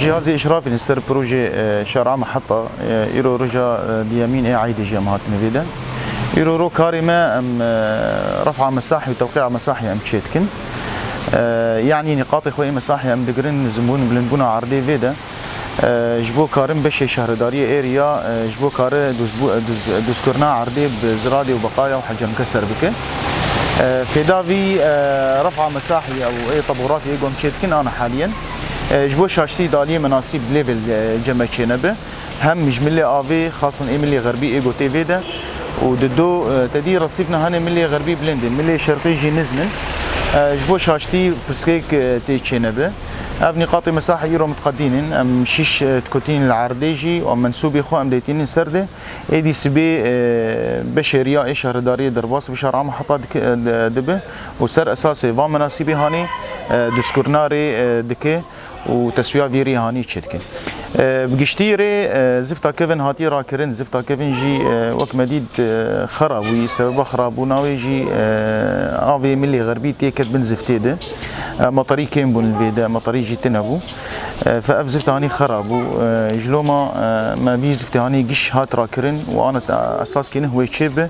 جهاز إشرافي لسر بروجي شارع محطة إيرو رجا ديامين عايدة جامعات نفيدا إيرو رو كارمة أم رفع مساحي وتوقيع مساحي أم تشيتكن يعني نقاط إخوة مساحي أم دقرن زمبون بلنبونا عرضي فيدا جبو كارم بشي شهردارية إيريا جبو كار دوزكورنا عرضي بزرادي وبقايا وحجم كسر بك في دافي رفع مساحي أو أي طبوراتي يقوم تشيتكن أنا حاليا جبو شاشتي دالية مناسب ليفل جمع شنبه هم مجملي آفي خاصة ملي غربي إيجو تيفي ده وددو تدي رصيفنا هنا ملي غربي بلندن ملي شرقي جي نزمن جبو شاشتي بسكيك تي شنبه أف نقاط مساحة يورو متقدين أم شيش تكوتين العرديجي وأم منسوبي خو أم ديتين سردة إيدي سبي بشرية إيش شهردارية درباس بشارع محطة دبه وسر أساسي فام مناسبي هاني دسكورناري دكه وتسوية فيري هاني تشتكن بقشتيري زفتا كيفن هاتي راكرن زفتا كيفن جي وك مديد خراب وسبب خراب وناوي جي آفي ملي غربي تيكت بن زفتي ده مطري كيم بون الفيدا مطري جي تنبو فأف زفتا هاني خراب جلوما ما بي زفتا هاني قش هات راكرن وأنا أساس كينه هو يتشيبه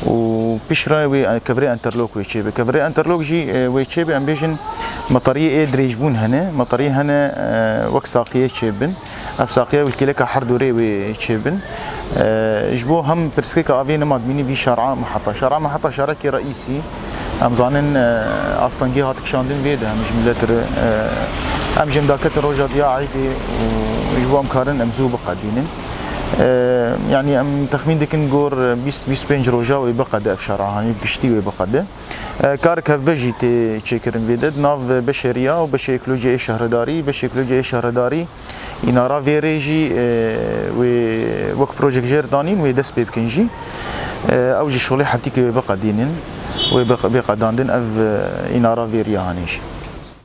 وبشرا وي كفري انترلوك ويتشيبه كفري انترلوك جي ويتشيبه ام بيجن مطريه دريجبون هنا مطريه هنا وك ساقيه تشيبن اف ساقيه والكليكا حردوري ويتشيبن جبو هم برسكيكا افينا مادميني في شارع محطه شاركي رئيسي ام زانن اصلا جي هاتك شاندن فيدا مش ملتر ام جم داكت روجا ديا عيدي وجبو امكارن امزو بقدينن يعني ام تخمين دكن جور 20 روجا ويبقى ده في شارع هاني بقشتي ويبقى ده كارك هفجي تشيكرن فيدد ناف بشريه وبشيكلوجي شهرداري إنارا فيريجي وك بروجيك جيردانين ويدس بيبكنجي أو جي شغلي حفتي كي ويبقى دينين ويبقى داندن أف إنارا فيريا هانيش